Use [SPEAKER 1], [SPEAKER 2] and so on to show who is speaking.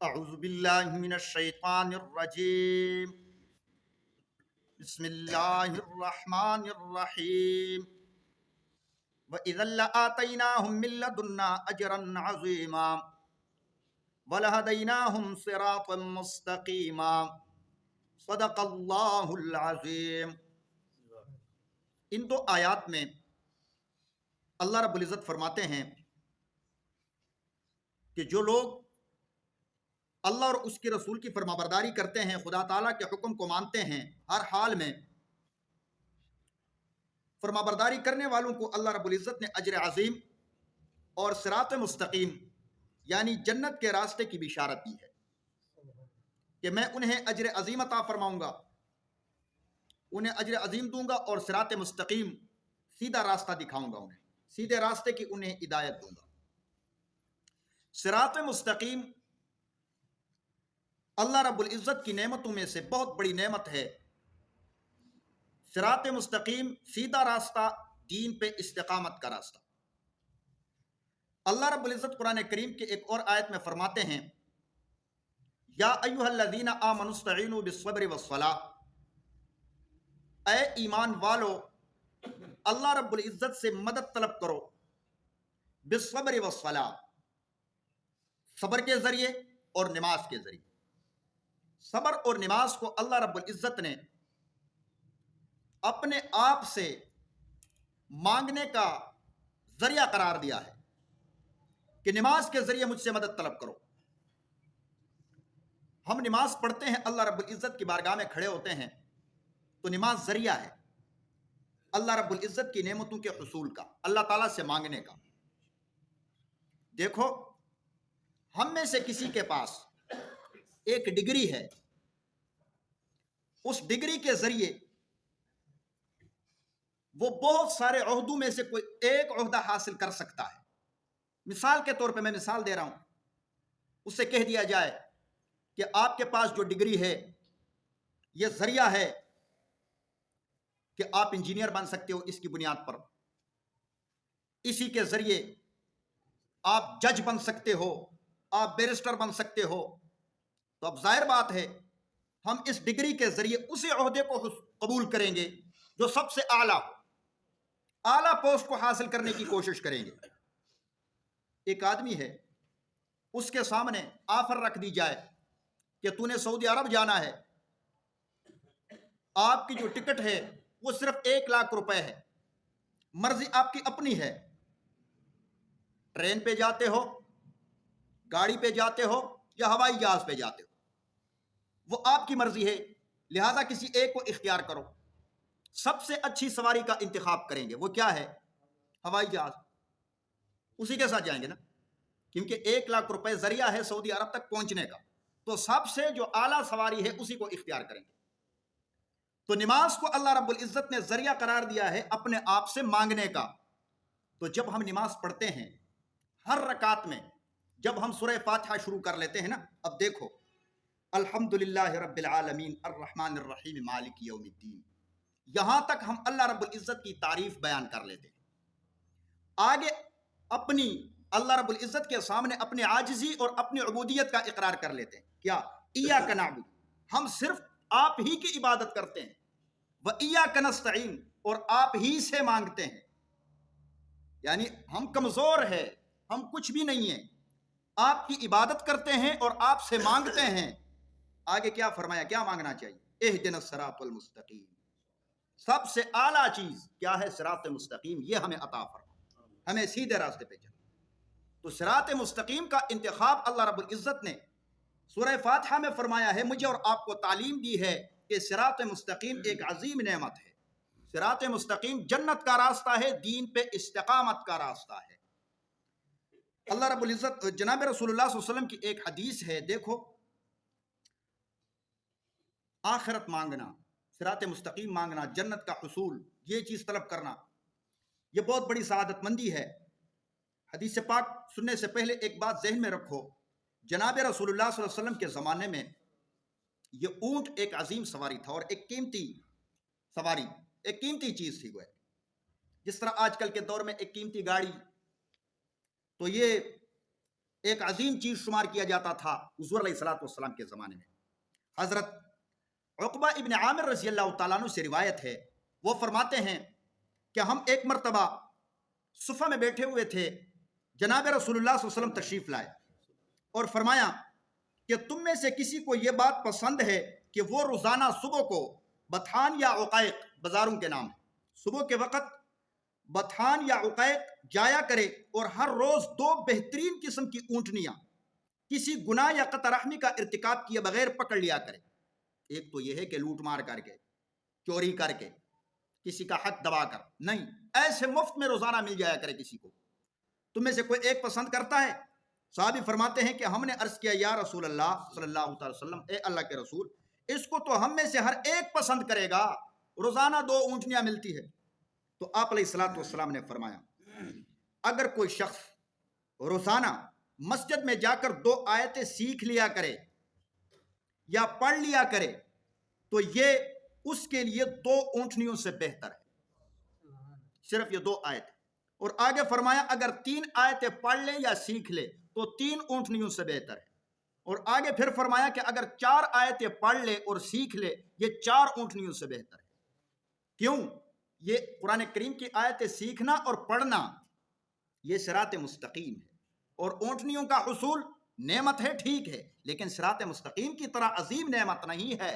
[SPEAKER 1] اعوذ باللہ من الشیطان الرجیم بسم اللہ الرحمن الرحیم وَإِذًا لَآتَيْنَاهُم مِّن لَّدُنَّا أَجْرًا عَظِيمًا وَلَهَدَيْنَاهُمْ صِرَاطًا مُّسْتَقِيمًا صدق اللہ العظیم۔ ان دو آیات میں اللہ رب العزت فرماتے ہیں کہ جو لوگ اللہ اور اس کے رسول کی فرمانبرداری کرتے ہیں، خدا تعالیٰ کے حکم کو مانتے ہیں، ہر حال میں فرمانبرداری کرنے والوں کو اللہ رب العزت نے اجر عظیم اور صراط مستقیم یعنی جنت کے راستے کی بشارت دی ہے کہ میں انہیں اجر عظیم عطا فرماؤں گا، انہیں اجر عظیم دوں گا اور صراط مستقیم سیدھا راستہ دکھاؤں گا، انہیں سیدھے راستے کی انہیں ہدایت دوں گا۔ صراط مستقیم اللہ رب العزت کی نعمتوں میں سے بہت بڑی نعمت ہے۔ صراط مستقیم سیدھا راستہ، دین پہ استقامت کا راستہ۔ اللہ رب العزت قرآن کریم کے ایک اور آیت میں فرماتے ہیں یا ایھا الذین آمنوا استعینوا بالصبر والصلاۃ، اے ایمان والو اللہ رب العزت سے مدد طلب کرو، بالصبر والصلاۃ، صبر کے ذریعے اور نماز کے ذریعے۔ صبر اور نماز کو اللہ رب العزت نے اپنے آپ سے مانگنے کا ذریعہ قرار دیا ہے کہ نماز کے ذریعے مجھ سے مدد طلب کرو۔ ہم نماز پڑھتے ہیں، اللہ رب العزت کی بارگاہ میں کھڑے ہوتے ہیں، تو نماز ذریعہ ہے اللہ رب العزت کی نعمتوں کے حصول کا، اللہ تعالیٰ سے مانگنے کا۔ دیکھو، ہم میں سے کسی کے پاس ایک ڈگری ہے، اس ڈگری کے ذریعے وہ بہت سارے عہدوں میں سے کوئی ایک عہدہ حاصل کر سکتا ہے۔ مثال کے طور پہ میں مثال دے رہا ہوں، اس سے کہہ دیا جائے کہ آپ کے پاس جو ڈگری ہے یہ ذریعہ ہے کہ آپ انجینئر بن سکتے ہو، اس کی بنیاد پر اسی کے ذریعے آپ جج بن سکتے ہو، آپ بیرسٹر بن سکتے ہو۔ تو اب ظاہر بات ہے ہم اس ڈگری کے ذریعے اسی عہدے کو قبول کریں گے جو سب سے اعلیٰ پوسٹ کو حاصل کرنے کی کوشش کریں گے۔ ایک آدمی ہے، اس کے سامنے آفر رکھ دی جائے کہ تو نے سعودی عرب جانا ہے، آپ کی جو ٹکٹ ہے وہ صرف 1,00,000 روپے ہے، مرضی آپ کی اپنی ہے، ٹرین پہ جاتے ہو، گاڑی پہ جاتے ہو یا ہوائی جہاز پہ جاتے ہو، وہ آپ کی مرضی ہے، لہذا کسی ایک کو اختیار کرو۔ سب سے اچھی سواری کا انتخاب کریں گے، وہ کیا ہے؟ ہوائی جہاز، اسی کے ساتھ جائیں گے نا، کیونکہ 1,00,000 روپے ذریعہ ہے سعودی عرب تک پہنچنے کا، تو سب سے جو اعلیٰ سواری ہے اسی کو اختیار کریں گے۔ تو نماز کو اللہ رب العزت نے ذریعہ قرار دیا ہے اپنے آپ سے مانگنے کا۔ تو جب ہم نماز پڑھتے ہیں، ہر رکعت میں جب ہم سورہ فاتحہ شروع کر لیتے ہیں نا، اب دیکھو، الحمدللہ رب العالمین الرحمن الرحیم مالک یوم الدین، یہاں تک ہم اللہ رب العزت کی تعریف بیان کر لیتے ہیں۔ آگے اپنی اللہ رب العزت کے سامنے اپنی عاجزی اور اپنی عبودیت کا اقرار کر لیتے ہیں، کیا؟ ایاک نعبد، ہم صرف آپ ہی کی عبادت کرتے ہیں، وایاک نستعین، اور آپ ہی سے مانگتے ہیں، یعنی ہم کمزور ہیں، ہم کچھ بھی نہیں ہیں، آپ کی عبادت کرتے ہیں اور آپ سے مانگتے ہیں۔ آگے کیا فرمایا، کیا مانگنا چاہیے؟ اہدنا الصراط المستقیم، سب سے اعلیٰ چیز کیا ہے؟ صراط مستقیم، یہ ہمیں عطا فرما، ہمیں سیدھے راستے پہ چلے۔ تو صراط مستقیم کا انتخاب اللہ رب العزت نے سورہ فاتحہ میں فرمایا ہے، مجھے اور آپ کو تعلیم دی ہے کہ صراط مستقیم ایک عظیم نعمت ہے۔ صراط مستقیم جنت کا راستہ ہے، دین پہ استقامت کا راستہ ہے۔ اللہ رب العزت، جناب رسول اللہ صلی اللہ علیہ وسلم کی ایک حدیث ہے، دیکھو، آخرت مانگنا، صراط مستقیم مانگنا، جنت کا حصول، یہ چیز طلب کرنا، یہ بہت بڑی سعادت مندی ہے۔ حدیث پاک سننے سے پہلے ایک بات ذہن میں رکھو، جناب رسول اللہ صلی اللہ علیہ وسلم کے زمانے میں یہ اونٹ ایک عظیم سواری تھا اور ایک قیمتی سواری، ایک قیمتی چیز تھی۔ وہ جس طرح آج کل کے دور میں ایک قیمتی گاڑی، تو یہ ایک عظیم چیز شمار کیا جاتا تھا حضور علیہ الصلوۃ والسلام کے زمانے میں. حضرت عقبہ ابن عامر رضی اللہ تعالیٰ عنہ سے روایت ہے، وہ فرماتے ہیں کہ ہم ایک مرتبہ صفہ میں بیٹھے ہوئے تھے، جناب رسول اللہ صلی اللہ علیہ وسلم تشریف لائے اور فرمایا کہ تم میں سے کسی کو یہ بات پسند ہے کہ وہ روزانہ صبح کو بطحان یا عقیق، بازاروں کے نام ہے، صبح کے وقت بطحان یا عقیق جایا کرے اور ہر روز 2 بہترین قسم کی اونٹنیاں کسی گناہ یا قطع رحمی کا ارتکاب کیے بغیر پکڑ لیا کرے. ایک تو یہ ہے کہ لوٹ مار کر کے، چوری کر کے، کسی کا حق دبا کر نہیں، ایسے مفت میں روزانہ مل جایا کرے کسی کو. تم میں سے کوئی ایک پسند کرتا ہے؟ صحابی فرماتے ہیں کہ ہم نے عرض کیا یا رسول اللہ صلی اللہ علیہ وسلم، اے اللہ کے رسول، اس کو تو ہم میں سے ہر ایک پسند کرے گا، روزانہ 2 اونٹنیاں ملتی ہے. تو آپ علیہ الصلوۃ والسلام نے فرمایا اگر کوئی شخص روزانہ مسجد میں جا کر 2 آیتیں سیکھ لیا کرے یا پڑھ لیا کرے تو یہ اس کے لیے 2 اونٹنیوں سے بہتر ہے، صرف یہ 2 آیتیں. اور آگے فرمایا اگر 3 آیتیں پڑھ لے یا سیکھ لے تو 3 اونٹنیوں سے بہتر ہے. اور آگے پھر فرمایا کہ اگر 4 آیتیں پڑھ لے اور سیکھ لے یہ 4 اونٹنیوں سے بہتر ہے. کیوں؟ یہ قرآن کریم کی آیتیں سیکھنا اور پڑھنا یہ صراط مستقیم ہے، اور اونٹنیوں کا حصول نعمت ہے، ٹھیک ہے، لیکن صراط مستقیم کی طرح عظیم نعمت نہیں ہے.